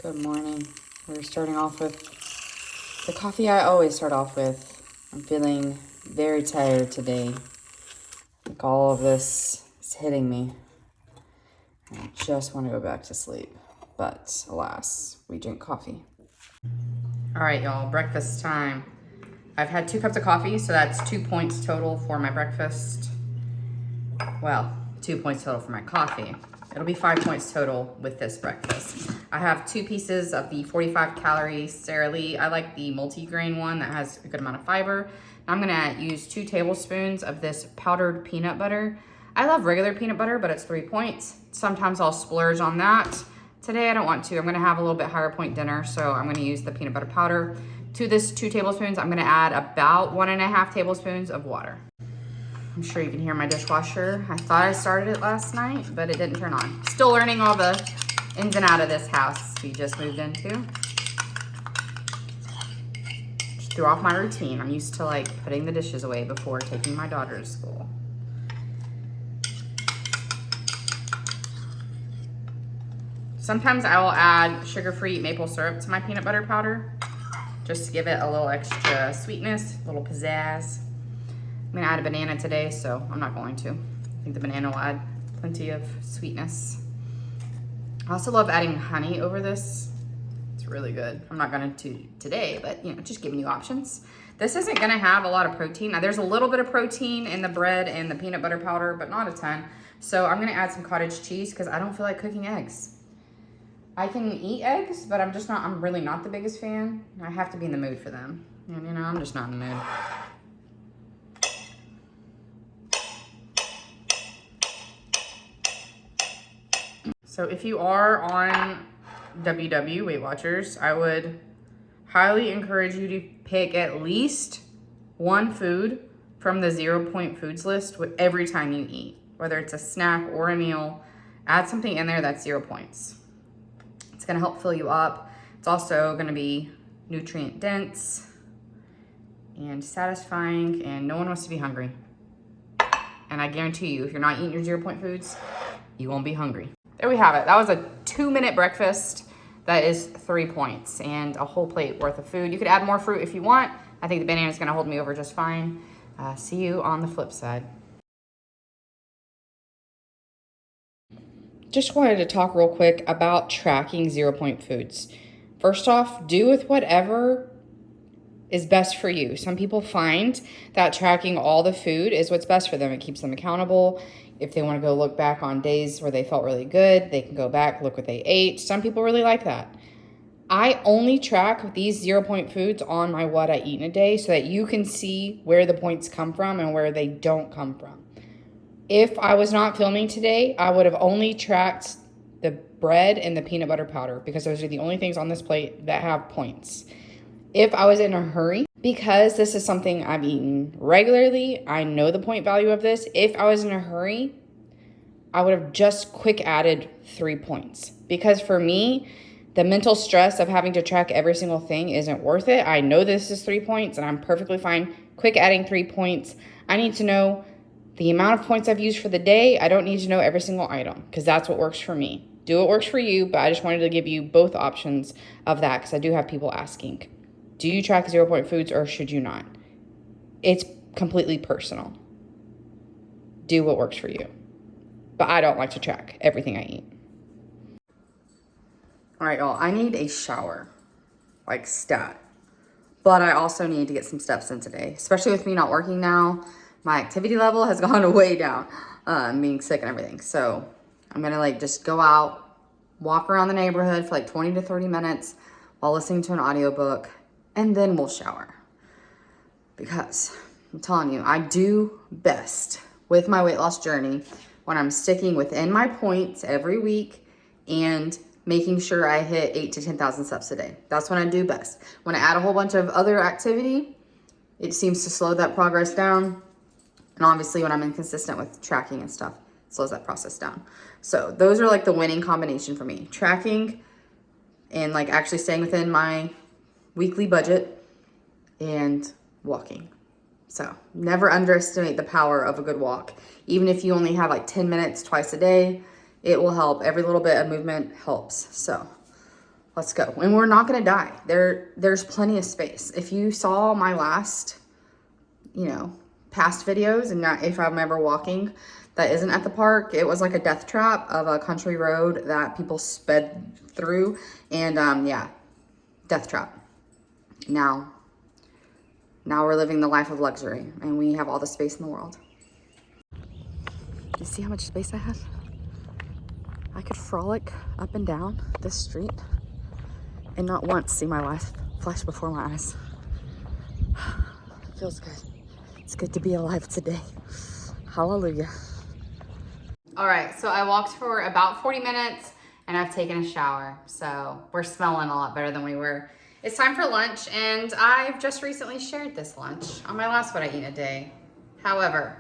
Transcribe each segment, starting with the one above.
Good morning. We're starting off with the coffee I always start off with. I'm feeling very tired today. Like all of this is hitting me. I just want to go back to sleep. But alas, we drink coffee. All right, y'all, breakfast time. I've had 2 cups of coffee, so that's 2 points total for my breakfast. Well, 2 points total for my coffee. It'll be 5 points total with this breakfast. I have 2 pieces of the 45 calorie Sara Lee. I like the multi-grain one that has a good amount of fiber. I'm gonna use 2 tablespoons of this powdered peanut butter. I love regular peanut butter, but it's 3 points. Sometimes I'll splurge on that. Today I don't want to. I'm gonna have a little bit higher point dinner, so I'm gonna use the peanut butter powder. To this 2 tablespoons, I'm gonna add about 1.5 tablespoons of water. I'm sure you can hear my dishwasher. I thought I started it last night, but it didn't turn on. Still learning all the ins and outs of this house we just moved into. Just threw off my routine. I'm used to like putting the dishes away before taking my daughter to school. Sometimes I will add sugar-free maple syrup to my peanut butter powder, just to give it a little extra sweetness, a little pizzazz. I'm gonna add a banana today, so I'm not going to. I think the banana will add plenty of sweetness. I also love adding honey over this. It's really good. I'm not gonna do today, but you know, just giving you options. This isn't gonna have a lot of protein. Now there's a little bit of protein in the bread and the peanut butter powder, but not a ton. So I'm gonna add some cottage cheese because I don't feel like cooking eggs. I can eat eggs, but I'm really not the biggest fan. I have to be in the mood for them. And you know, I'm just not in the mood. So if you are on WW, Weight Watchers, I would highly encourage you to pick at least one food from the 0 point foods list every time you eat. Whether it's a snack or a meal, add something in there that's 0 points. It's gonna help fill you up. It's also gonna be nutrient dense and satisfying, and no one wants to be hungry. And I guarantee you, if you're not eating your 0 point foods, you won't be hungry. There we have it. That was a 2-minute breakfast. That is 3 points and a whole plate worth of food. You could add more fruit if you want. I think the banana is gonna hold me over just fine. See you on the flip side. Just wanted to talk real quick about tracking 0 point foods. First off, do with whatever is best for you. Some people find that tracking all the food is what's best for them. It keeps them accountable. If they want to go look back on days where they felt really good, they can go back, look what they ate. Some people really like that. I only track these 0 point foods on my what I eat in a day so that you can see where the points come from and where they don't come from. If I was not filming today, I would have only tracked the bread and the peanut butter powder because those are the only things on this plate that have points. If I was in a hurry, because this is something I've eaten regularly, I know the point value of this. If I was in a hurry, I would have just quick added 3 points. Because for me, the mental stress of having to track every single thing isn't worth it. I know this is 3 points and I'm perfectly fine quick adding 3 points. I need to know the amount of points I've used for the day. I don't need to know every single item because that's what works for me. Do what works for you, but I just wanted to give you both options of that because I do have people asking. Do you track 0 point foods or should you not? It's completely personal. Do what works for you. But I don't like to track everything I eat. All right, y'all, I need a shower, like stat. But I also need to get some steps in today, especially with me not working now. My activity level has gone way down, being sick and everything. So I'm gonna like just go out, walk around the neighborhood for like 20 to 30 minutes while listening to an audiobook, and then we'll shower. Because I'm telling you, I do best with my weight loss journey when I'm sticking within my points every week and making sure I hit 8,000 to 10,000 steps a day. That's when I do best. When I add a whole bunch of other activity, it seems to slow that progress down. And obviously when I'm inconsistent with tracking and stuff, it slows that process down. So those are like the winning combination for me. Tracking and like actually staying within my weekly budget and walking. So never underestimate the power of a good walk. Even if you only have like 10 minutes twice a day, it will help. Every little bit of movement helps. So Let's go. And we're not gonna die. There's plenty of space. If you saw my last, you know, past videos, and not if I'm ever walking that isn't at the park, it was like a death trap of a country road that people sped through. And yeah, death trap. Now we're living the life of luxury, and we have all the space in the world. You see how much space I have? I could frolic up and down this street and not once see my life flash before my eyes. It feels good. It's good to be alive today. Hallelujah. All right, so I walked for about 40 minutes and I've taken a shower. So we're smelling a lot better than we were. It's time for lunch, and I've just recently shared this lunch on my last What I Eat in a Day. However,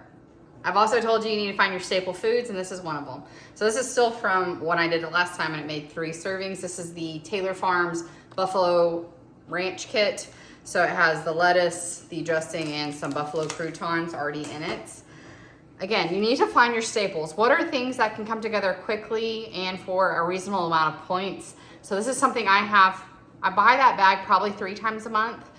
I've also told you need to find your staple foods, and this is one of them. So this is still from what I did the last time, and it made 3 servings. This is the Taylor Farms Buffalo Ranch Kit. So it has the lettuce, the dressing, and some buffalo croutons already in it. Again, you need to find your staples. What are things that can come together quickly and for a reasonable amount of points? So this is something I buy that bag probably 3 times a month.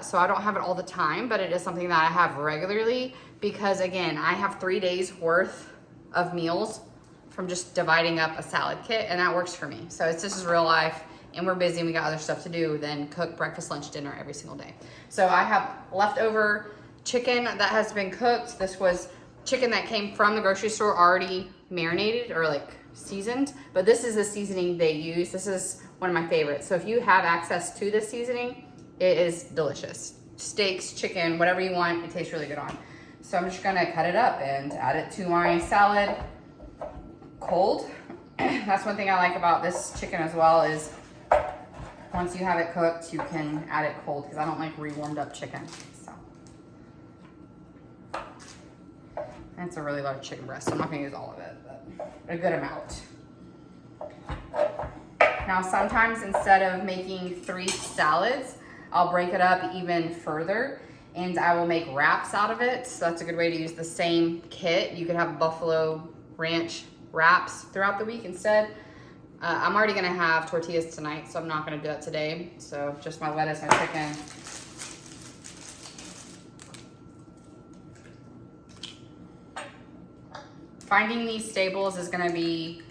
So I don't have it all the time, but it is something that I have regularly because, again, I have 3 days worth of meals from just dividing up a salad kit, and that works for me. So this is real life, and we're busy and we got other stuff to do than cook breakfast, lunch, dinner every single day. So I have leftover chicken that has been cooked. This was chicken that came from the grocery store already marinated or like seasoned, but this is the seasoning they use. This is one of my favorites. So if you have access to this seasoning, it is delicious. Steaks, chicken, whatever you want, it tastes really good on. So I'm just gonna cut it up and add it to my salad cold. That's one thing I like about this chicken as well is once you have it cooked, you can add it cold because I don't like re-warmed up chicken. So. And it's a really large chicken breast, so I'm not gonna use all of it, but a good amount. Now, sometimes instead of making 3 salads, I'll break it up even further and I will make wraps out of it. So that's a good way to use the same kit. You could have Buffalo Ranch wraps throughout the week instead. I'm already gonna have tortillas tonight, so I'm not gonna do that today. So just my lettuce, my chicken. Finding these staples is gonna be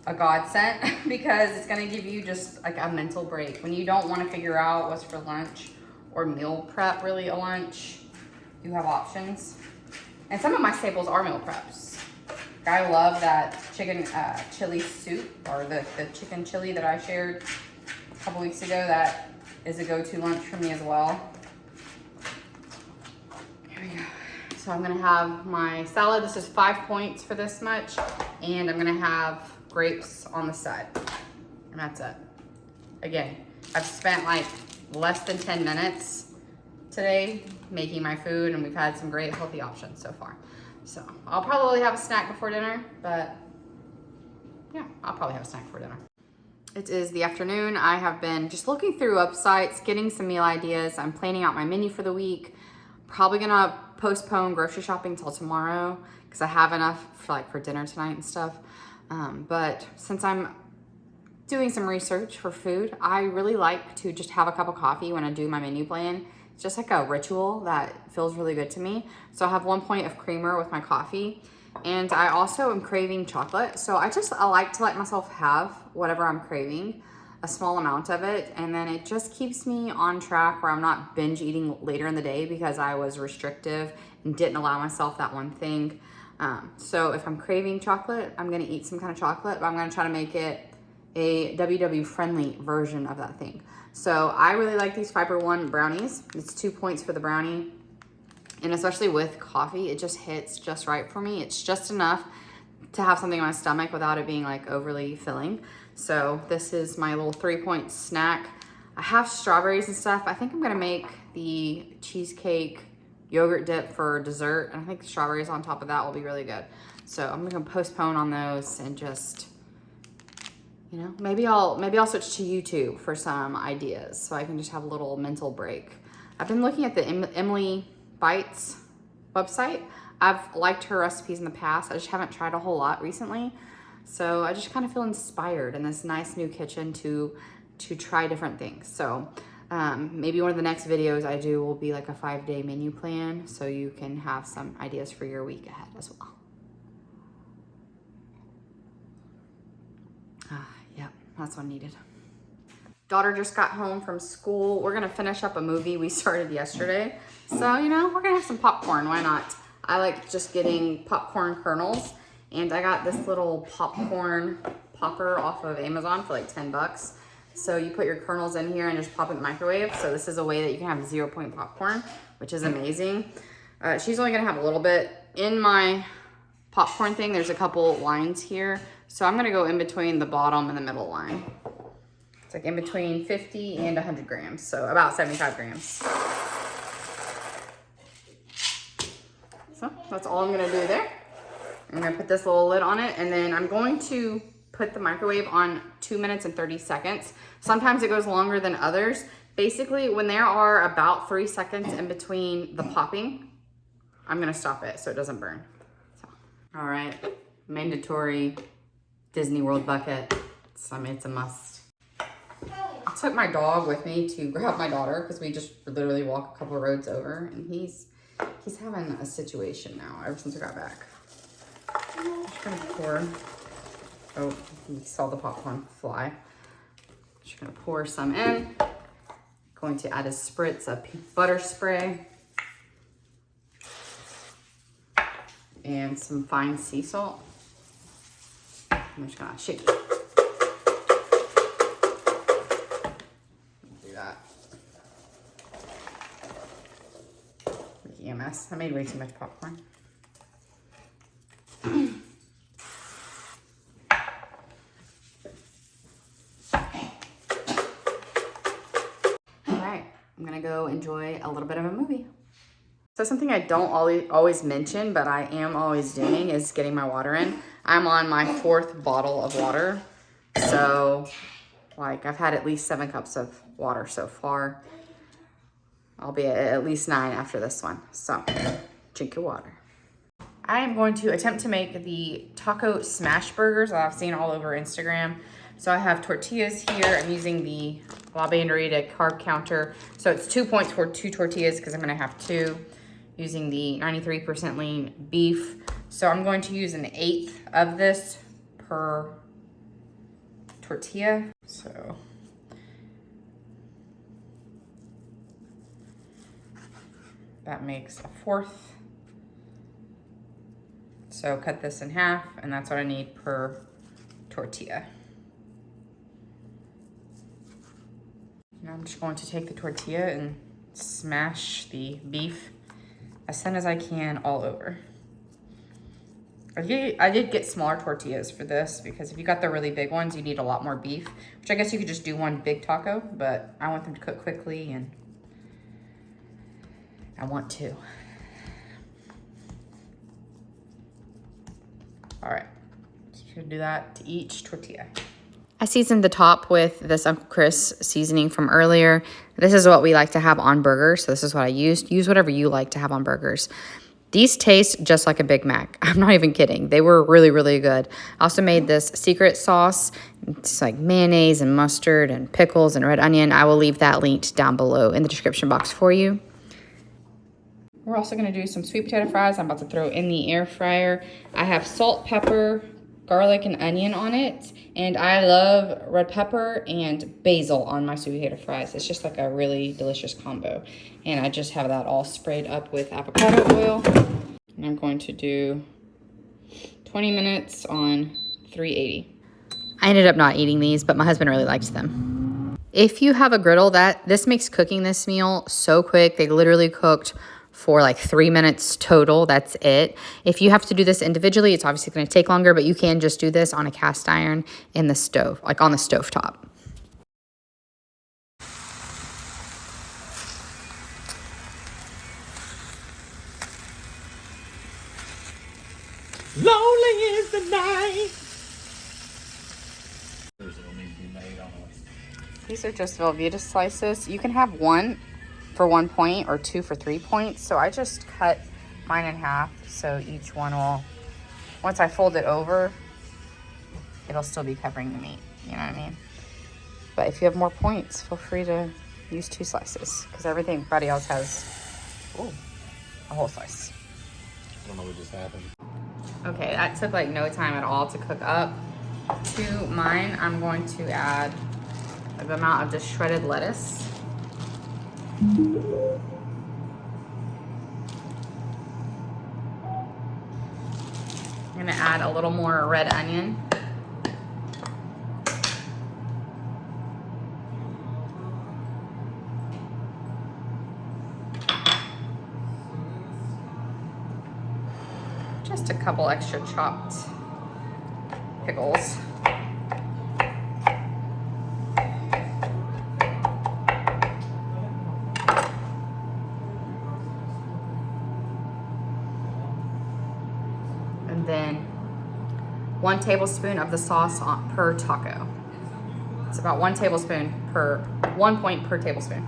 a godsend because it's gonna give you just like a mental break. When you don't wanna figure out what's for lunch or meal prep really a lunch, you have options. And some of my staples are meal preps. I love that chicken chili soup, or the chicken chili that I shared a couple weeks ago. That is a go-to lunch for me as well. Here we go. So I'm gonna have my salad. This is 5 points for this much. And I'm gonna have grapes on the side. And that's it. Again, I've spent like less than 10 minutes today making my food, and we've had some great healthy options so far. So I'll probably have a snack before dinner, but yeah, I'll probably have a snack before dinner. It is the afternoon. I have been just looking through websites, getting some meal ideas. I'm planning out my menu for the week. Probably gonna postpone grocery shopping till tomorrow because I have enough for dinner tonight and stuff. But since I'm doing some research for food, I really like to just have a cup of coffee when I do my menu plan. It's just like a ritual that feels really good to me. So I have 1 point of creamer with my coffee, and I also am craving chocolate. So I like to let myself have whatever I'm craving, a small amount of it, and then it just keeps me on track where I'm not binge eating later in the day because I was restrictive and didn't allow myself that one thing. So if I'm craving chocolate, I'm gonna eat some kind of chocolate, but I'm gonna try to make it a WW friendly version of that thing. So I really like these Fiber One brownies. It's 2 points for the brownie. And especially with coffee, it just hits just right for me. It's just enough to have something in my stomach without it being like overly filling. So this is my little 3 point snack. I have strawberries and stuff. I think I'm gonna make the cheesecake yogurt dip for dessert. And I think the strawberries on top of that will be really good. So I'm gonna postpone on those and just, you know, maybe I'll switch to YouTube for some ideas so I can just have a little mental break. I've been looking at the Emily Bites website. I've liked her recipes in the past. I just haven't tried a whole lot recently. So I just kind of feel inspired in this nice new kitchen to try different things. So maybe one of the next videos I do will be like a 5-day menu plan, so you can have some ideas for your week ahead as well. Yep, that's what I needed. Daughter just got home from school. We're gonna finish up a movie we started yesterday. So, you know, we're gonna have some popcorn, why not? I like just getting popcorn kernels, and I got this little popcorn popper off of Amazon for like 10 bucks. So you put your kernels in here and just pop it in the microwave. So this is a way that you can have 0-point popcorn, which is amazing. She's only gonna have a little bit. In my popcorn thing, there's a couple lines here. So I'm gonna go in between the bottom and the middle line. It's like in between 50 and 100 grams, so about 75 grams. So that's all I'm gonna do there. I'm gonna put this little lid on it, and then I'm going to put the microwave on 2 minutes and 30 seconds. Sometimes it goes longer than others. Basically, when there are about 3 seconds in between the popping, I'm gonna stop it so it doesn't burn. So, all right, mandatory Disney World bucket. It's a must. I took my dog with me to grab my daughter because we just literally walk a couple of roads over, and he's having a situation now ever since I got back. I'm just gonna pour. Oh, you saw the popcorn fly. Just gonna pour some in. Going to add a spritz of butter spray and some fine sea salt. I'm just gonna shake it. Do that. Making a mess. I made way too much popcorn. I'm gonna go enjoy a little bit of a movie. So something I don't always mention, but I am always doing, is getting my water in. I'm on my 4th bottle of water. So like I've had at least 7 cups of water so far. I'll be at least 9 after this one. So drink your water. I am going to attempt to make the taco smash burgers that I've seen all over Instagram. So I have tortillas here. I'm using the La Banderita carb counter. So it's 2 points for 2 tortillas because I'm gonna have 2. Using the 93% lean beef. So I'm going to use 1/8 of this per tortilla. So that makes 1/4. So cut this in half, and that's what I need per tortilla. Now I'm just going to take the tortilla and smash the beef as thin as I can all over. I did get smaller tortillas for this because if you got the really big ones, you need a lot more beef, which I guess you could just do one big taco, but I want them to cook quickly and I want to. All right, so you're gonna do that to each tortilla. I seasoned the top with this Uncle Chris seasoning from earlier. This is what we like to have on burgers, so this is what I used. Use whatever you like to have on burgers. These taste just like a Big Mac. I'm not even kidding. They were really, really good. I also made this secret sauce. It's like mayonnaise and mustard and pickles and red onion. I will leave that linked down below in the description box for you. We're also gonna do some sweet potato fries. I'm about to throw in the air fryer. I have salt, pepper, garlic, and onion on it. And I love red pepper and basil on my sweet potato fries. It's just like a really delicious combo. And I just have that all sprayed up with avocado oil. And I'm going to do 20 minutes on 380. I ended up not eating these, but my husband really liked them. If you have a griddle, this makes cooking this meal so quick. They literally cooked for like 3 minutes total. That's it. If you have to do this individually, it's obviously going to take longer, but you can just do this on a cast iron in the stove, like on the stove top. Lonely is the night. These are just Velveeta slices. You can have 1 for 1 point or 2 for 3 points. So I just cut mine in half. So each one will, once I fold it over, it'll still be covering the meat. You know what I mean? But if you have more points, feel free to use 2 slices because everybody else has a whole slice. I don't know what just happened. Okay, that took like no time at all to cook up. To mine, I'm going to add the amount of just shredded lettuce. I'm gonna add a little more red onion. Just a couple extra chopped pickles. And then 1 tablespoon of the sauce per taco. It's about 1 tablespoon per 1 point per tablespoon.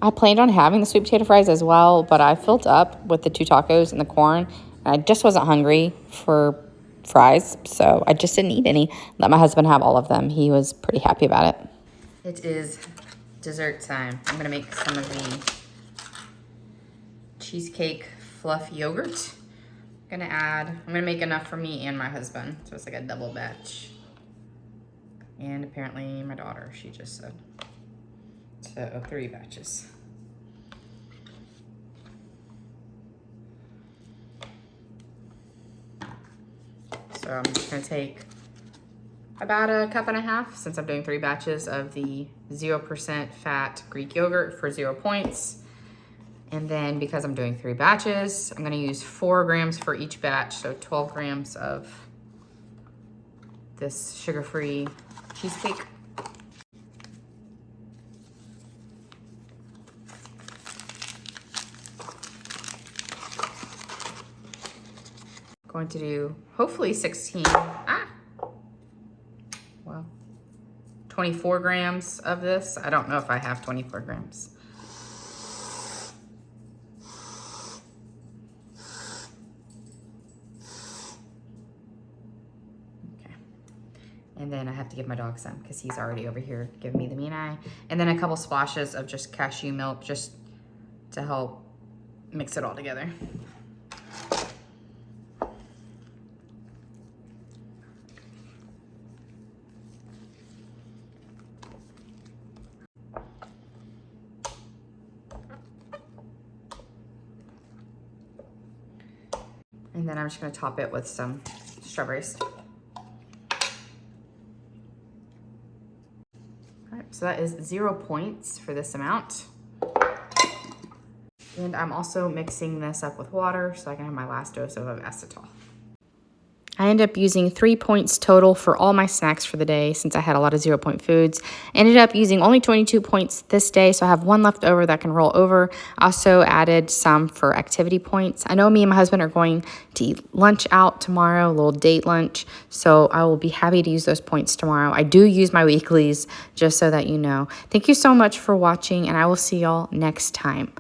I planned on having the sweet potato fries as well, but I filled up with the 2 tacos and the corn, and I just wasn't hungry for fries, so I just didn't eat any. Let my husband have all of them. He was pretty happy about it. It is dessert time. I'm gonna make some of the cheesecake fluff yogurt. I'm gonna make enough for me and my husband, so it's like a double batch. And apparently my daughter, she just said. So 3 batches. So I'm just gonna take about a 1.5 cups since I'm doing 3 batches of the 0% fat Greek yogurt for 0 points. And then because I'm doing 3 batches, I'm gonna use 4 grams for each batch. So 12 grams of this sugar-free cheesecake. Going to do hopefully 24 grams of this. I don't know if I have 24 grams. Okay. And then I have to give my dog some because he's already over here giving me the mean eye. And then a couple splashes of just cashew milk just to help mix it all together. And then I'm just gonna top it with some strawberries. All right, so that is 0 points for this amount. And I'm also mixing this up with water so I can have my last dose of acetal. I ended up using 3 points total for all my snacks for the day since I had a lot of 0 point foods. Ended up using only 22 points this day, so I have 1 left over that can roll over. Also added some for activity points. I know me and my husband are going to eat lunch out tomorrow, a little date lunch, so I will be happy to use those points tomorrow. I do use my weeklies, just so that you know. Thank you so much for watching, and I will see y'all next time.